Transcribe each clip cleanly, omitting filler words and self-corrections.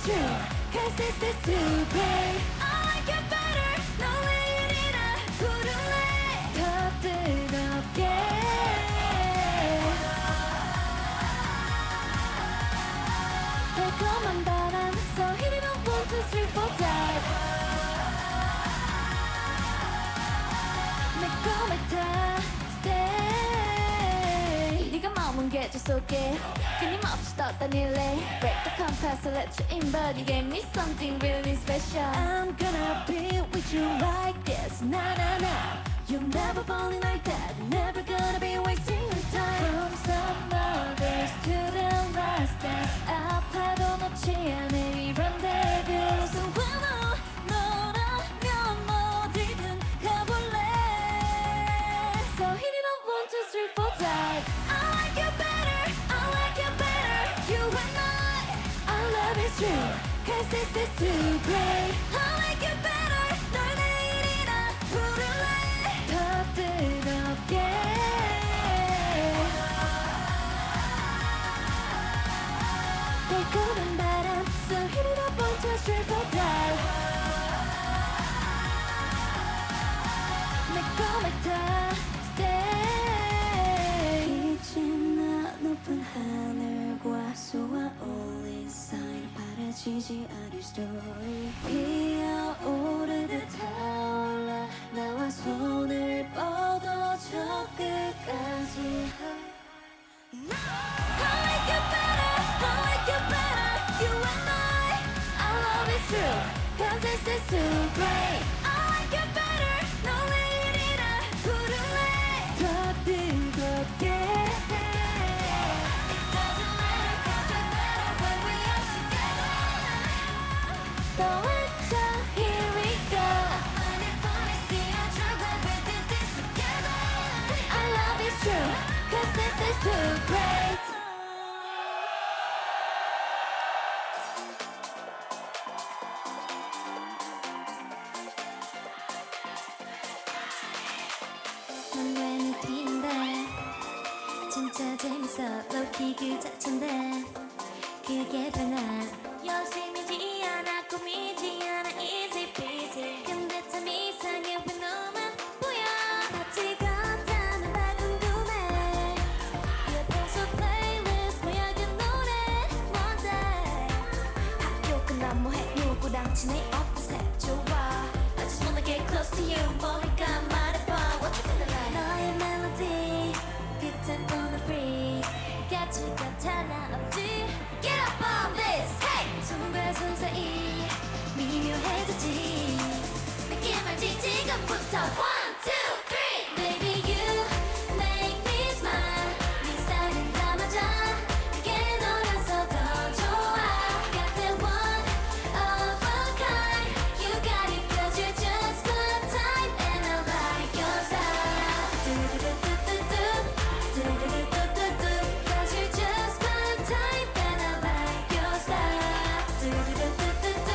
it's true, cause this is too great. I like it better, 너 왜 이리나 부를래 더 뜨겁게. 달콤한 바람, so hit it on 1, 2, 3, 4, 5. 매콤했다, stay. 네가 머문 게 좋게 끊임없이 떠다닐래. Break the compass and let you in, but you gave me something really special. I'm gonna be with you like this, na na na. You'll never falling like that, never gonna be wasting your time. From some others to the last dance, 아파도 놓지 않을 이 rendezvous. So when 너라면 어디든 가볼래. So hit it up 1, 2, 3, 4, 5. I like you better, I like you better. You and our love is true, cause this is too great. I like you better, 널 내일이나 부를래 더 뜨겁게. 달콤한 바람, so hit it up 1, 2, 3, 4, 5. 매콤했다, stay. 빛이 나 높은 하늘과 쏘아올린 사인, 바라지지 않을 story. 피어오르듯 타올라 나와 손을 뻗어 저 끝까지. I like you better, I like you better. You and our love is true, cause this is too great. I like you better, 너 내일이나 부를래 더 뜨겁게. It doesn't matter, cause we're better when we are together. 더 외쳐, here we go. I find it funny, see how true when we did this together. Our love is true, cause this is too great. 넌 왜 느끼는데 진짜 재밌어 low-key 그 자체인데 그게 변화. 열심이지 않아 꿈이지 않아 easy peasy. 근데 참 이상해 왜 너만 보여. 같이 걷자면 다 궁금해. 예뻐서 playlist 뭐야 그 노래 뭔데. 학교 끝나 뭐해 누구랑 지내 어떠세 좋아. I just wanna get close to you. 뭐니까 말해봐 what you feeling like. 너의 멜로디 그 템포는 free. 같이 곁 하나 없지. Get up on this, hey! 손과 손 사이 미묘해졌지. 느낌 알지 지금부터 1, 2, 3. Baby you make me smile. 네 스타일은 다 맞아. 그게 너라서 더 좋아. Got that one of a kind. You got it cause you're just my type. And I like your style. 두두두두두두 두두두두두두. Cause you're just my type. And I like your style. 두두두두두두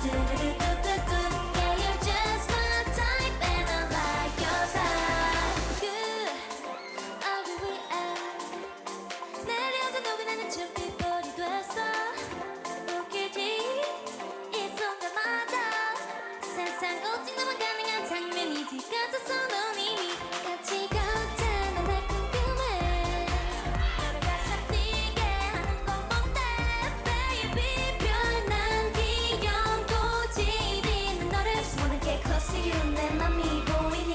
두두두두두두. Yeah, you're just my type. And I like your style. Good, I'll be real. 내려져 녹이 나는 준비물이 됐어. 웃기지 이 순간마다. 세상 오직 너만 가능한 장면이지. 같아서 넌 이미 같이 걷잖아 날 궁금해. 너를 가슴 뛰게 하는 건 뭔데 baby. 별난 귀여운 고집이 난 너를 just wanna get close to you. 내 맘이 보이니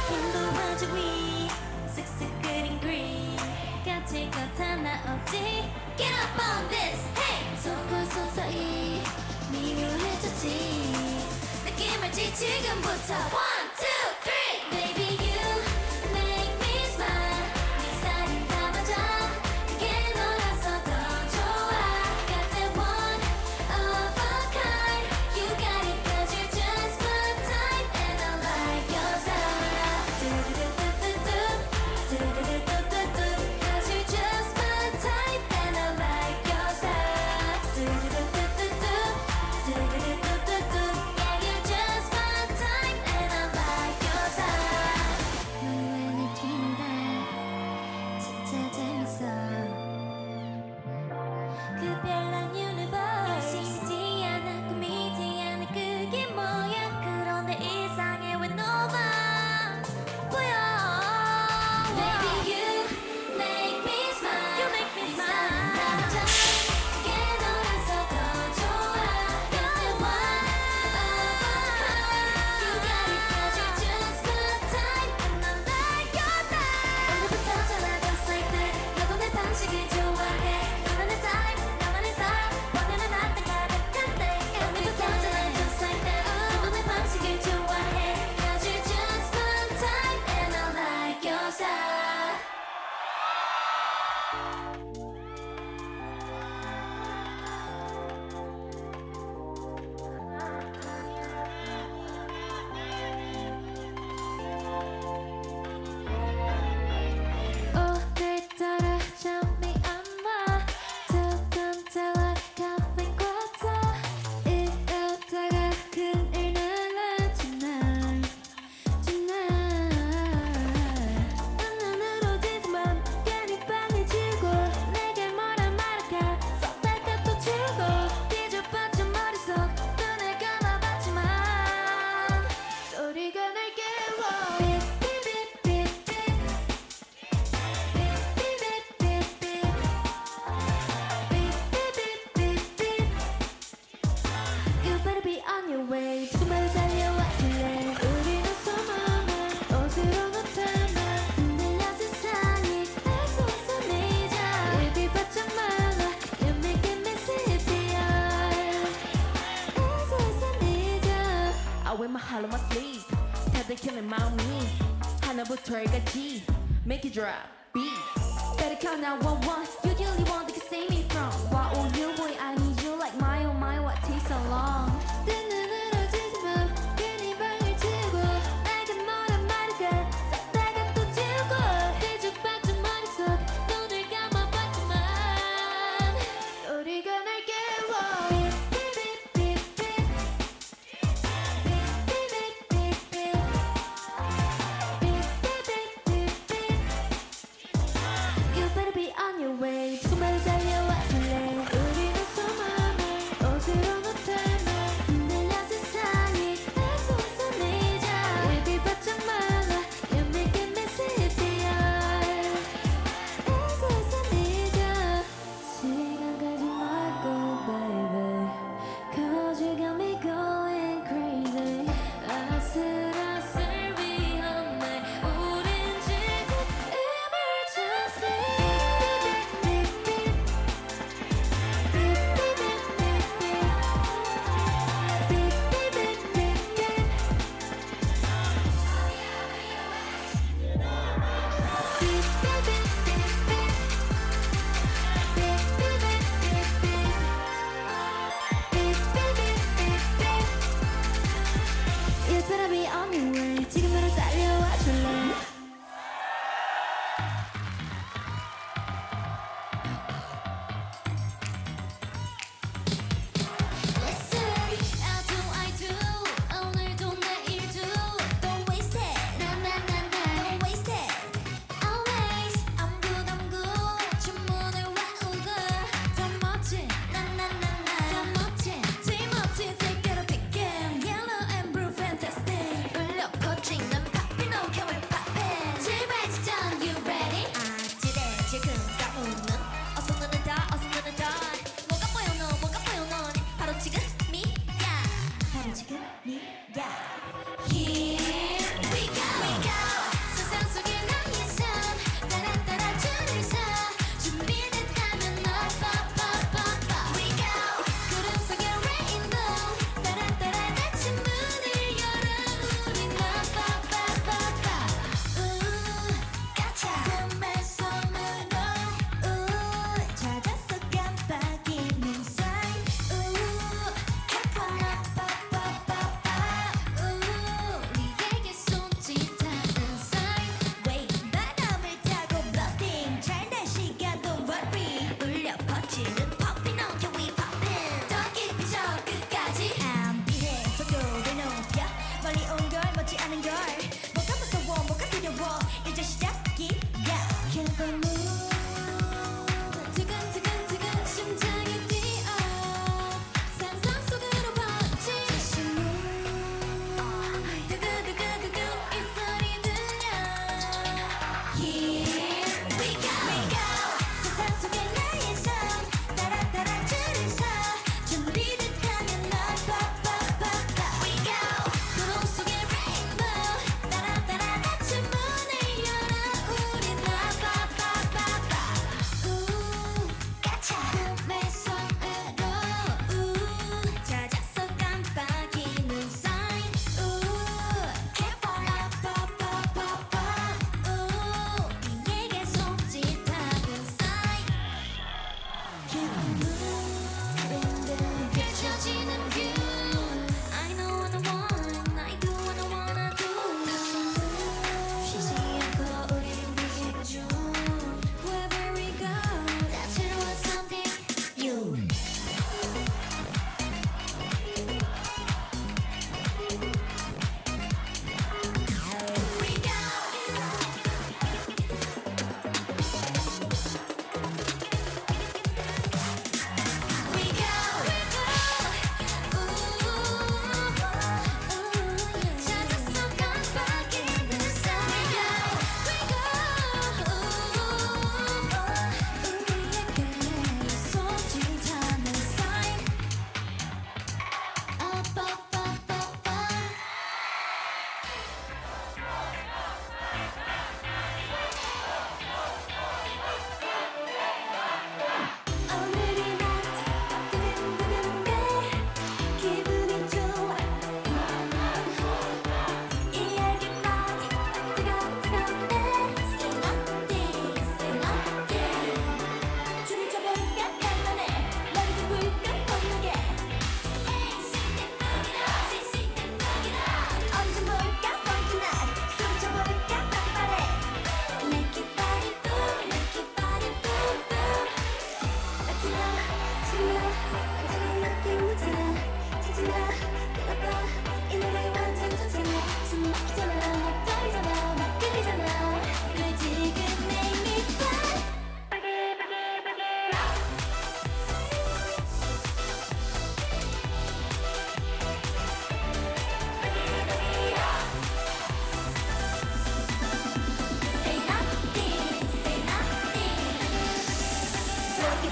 힘도 아주 위 쓱쓱 그린 green. 같이 것 하나 없지. Get up on this, hey! 손과 손 사이 미묘해졌지. 느낌 알지 지금부터 1, 2, 3. Baby you make me smile. 네 스타일은 다 맞아. 그게 너라서 더 좋아. Got that one of a kind. You got it cause you're just my type. And I like your style. 두두두두두두 두두두두두두. Cause you're just my type. And I like your style. 두두두두두두 두두두두두두. Yeah, you're just my type. And I like your style. 넌 왜 느끼는데 진짜 재밌어. 그 별난 털같이 make it drop beat better call 911 you're the only one that can save me from why oh you boy I need you like my oh my what takes so long 뜬 눈으로 지금은 괜히 방을 치고 내가 뭐란 말인가 썩다가 또 지우고 뒤죽박죽 머릿속 눈을 감아봤지만 소리가 날 깨워 You better be on your way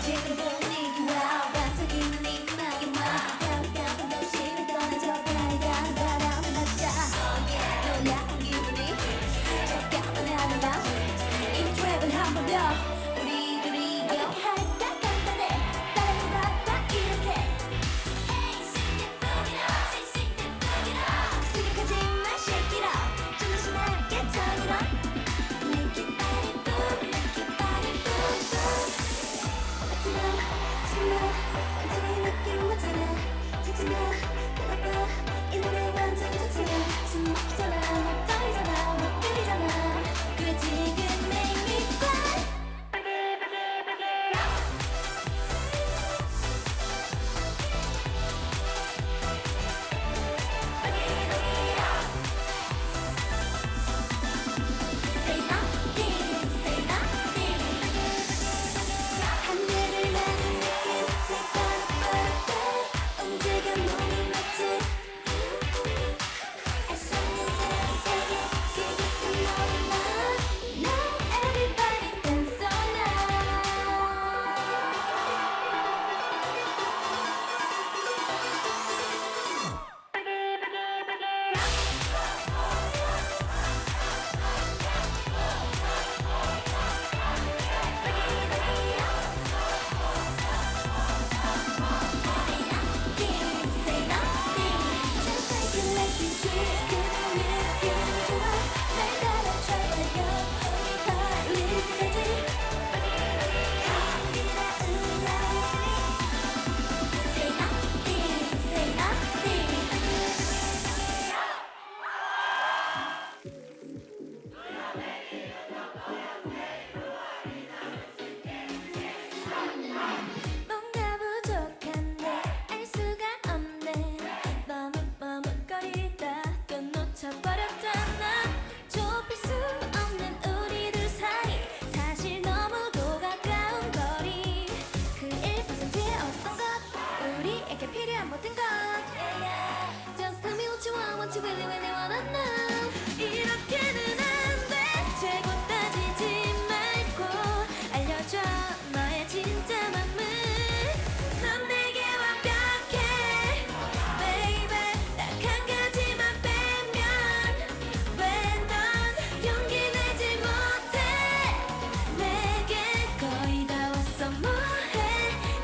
지금 분위기와 반짝이는 네 음악에만 가득한 도시를 떠나줘 달달한 바람을 맞자 놀라운 기분이 잠깐만 하는 밤 이 트랙을 한 번 더 우리들이 어떻게 할까 간단해 따라해봐 이렇게 생각하지마 shake it up 좀 더 신나게 turn it on Make your body move make your body move 완전히 느낌 왔잖아 찾으면 들어봐 이 노래 완전 좋잖아 숨 막히잖아 못 떨리잖아 못 끌리잖아 그래 지금 make me fly Say nothing, say nothing. 하늘을 나는 느낌, 내 바로 움직여 몸이 마치 애써는 새로운 세계, 그곳은 너와 나. Now everybody dance all night. Say nothing, say nothing. Just take it like you see. 그런 느낌 좋아. 날 따라줘봐요. 우리 달릴 때까지. 아름다운 나의 Say nothing, say nothing. 뭔가 부족한데 알 수가 없네 너무 머뭇거리다 또 놓쳐버렸잖아 좁힐 수 없는 우리들 사이 사실 너무도 가까운 거리 그 1%의 어떤 것 우리에게 필요한 모든 것 Just tell me what you really really wanna know 이렇게는 안돼 재고 따지지 말고 알려줘 너의 진짜 맘을 넌 내게 완벽해 baby 딱 한 가지만 빼면 왜 넌 용기 내지 못해 내게 거의 다 왔어 뭐해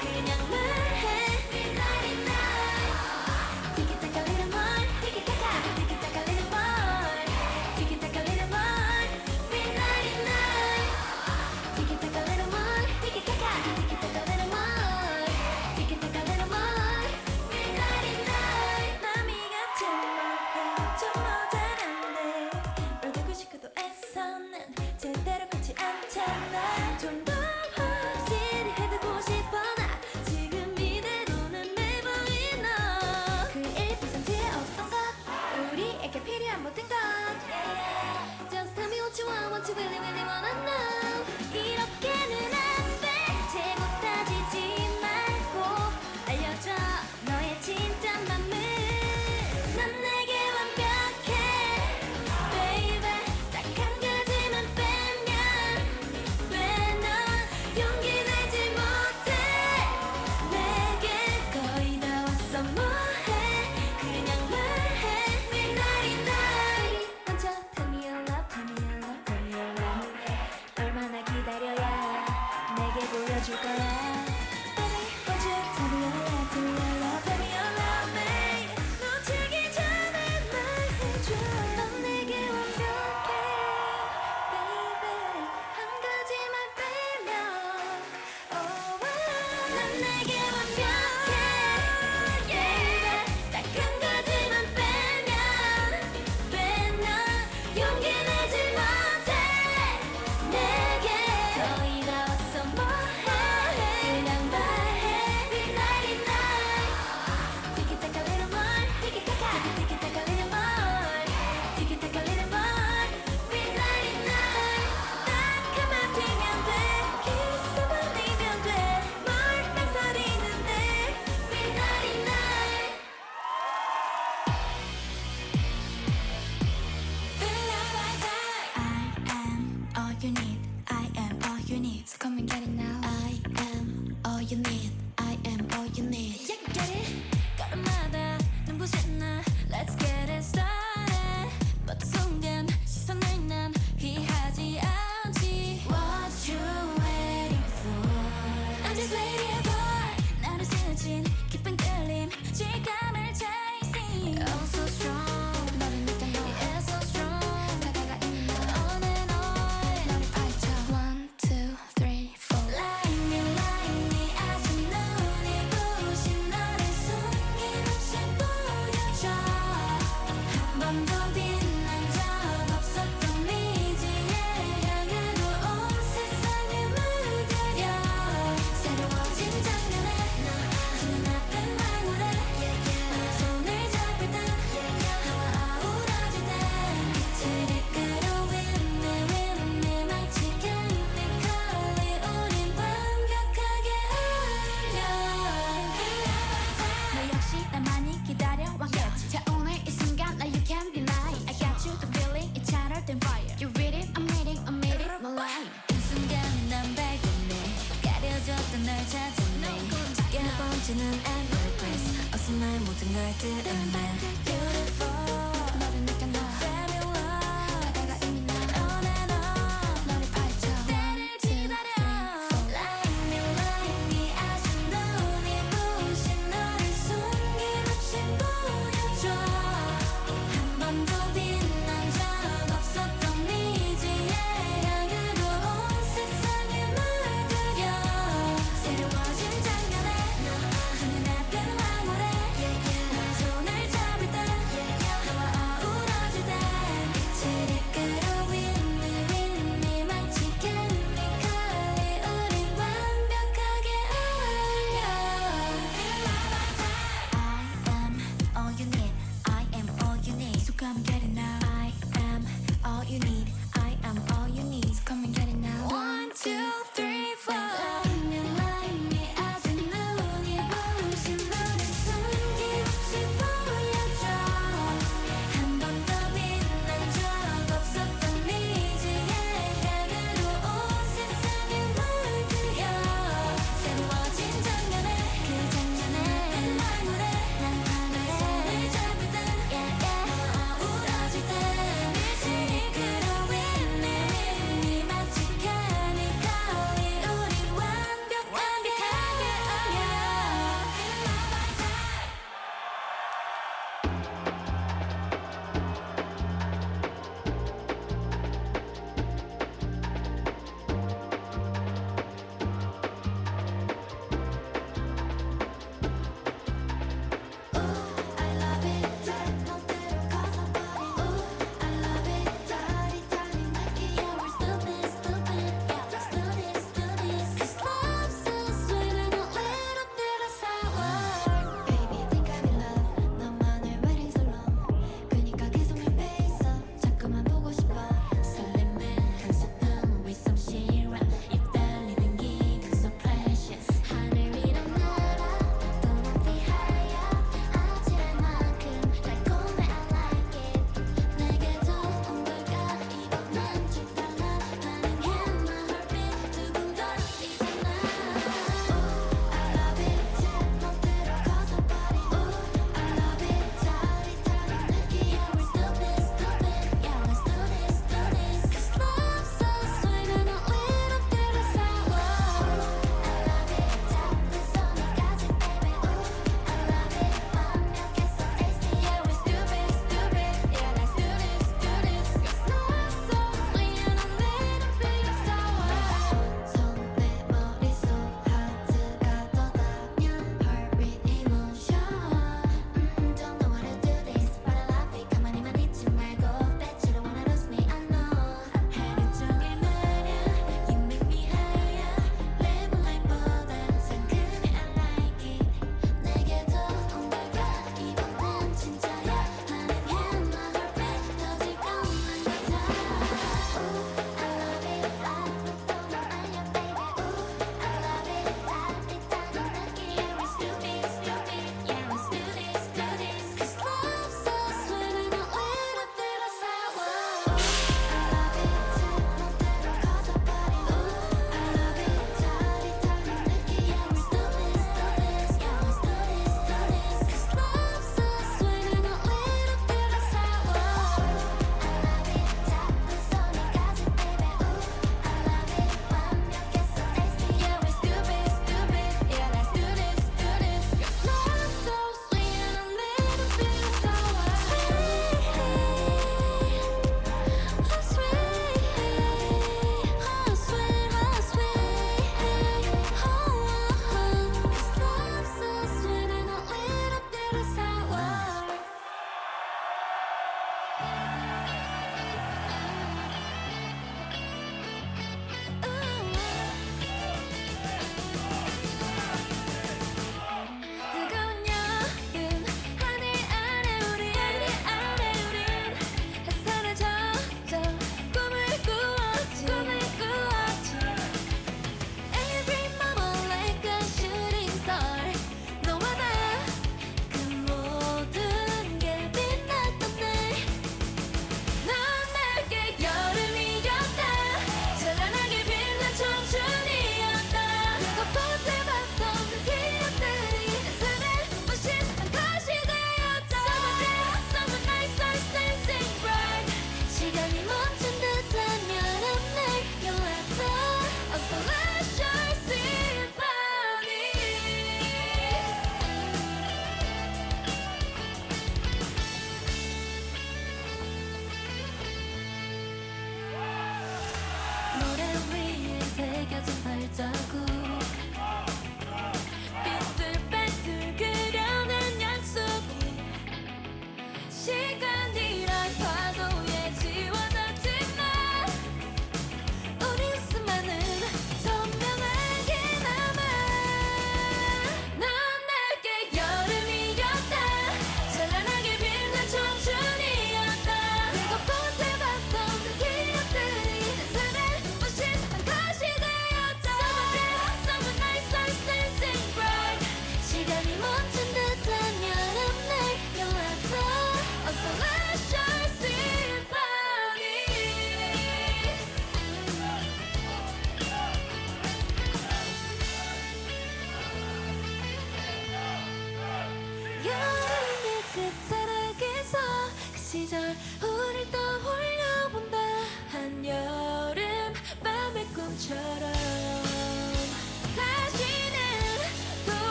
그냥 말해 Midnight night 티키타카 little more 티키타카 티키타카 little more 티키타카 little more Midnight night 티키타카 little more 티키타카 티키타카 little more 티키타카 little more Midnight night 맘이 같이 뭐해 좀 모자란데 널 보고 싶어도 애써는 제대로 같지 않잖아 좀 더 확실히 해두고 싶어 나 지금 이대로는 내 보이 너그 1%의 어떤 것 우리에게 필요한 모든 것 Just tell me what you really really wanna know 이렇게는 안돼 재고 따지지 말고 알려줘 너의 진짜 맘을 넌 내게 완벽해 baby 딱 한 가지만 빼면 왜 넌 용기 내지 못해 내게 거의 다 왔어 뭐해 그냥 말해 Midnight night 먼저 tell me your love tell me your love tell me your love 얼마나 기다려야 내게 보여줄 거야 Baby won't you tell me your love tell me your love tell me your love babe 놓치기 전에 말해줘 넌 내게 완벽해 baby 한 가지만 빼면 oh 넌 내게 완벽해 baby 딱 한 가지만 빼면 왜 넌 용기 내지 못해 내게 거의 다 왔어 뭐해 이제는 endless 어서 나의 모든 걸 들으면 beautiful 너를 느껴 나 fabulous 바다가 이미 날 on and on 너를 파헤쳐 나를 기다려 Like me 아직 눈이 부신 너를 숨김없이 보여줘 한 번도 빛난 적 없었던 미지의 향으로 온 세상을 물들여 새로워진 장면에 너 하늘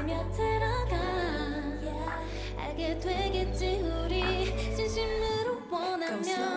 스며들어가 알게 되겠지 우리 진심으로 원하면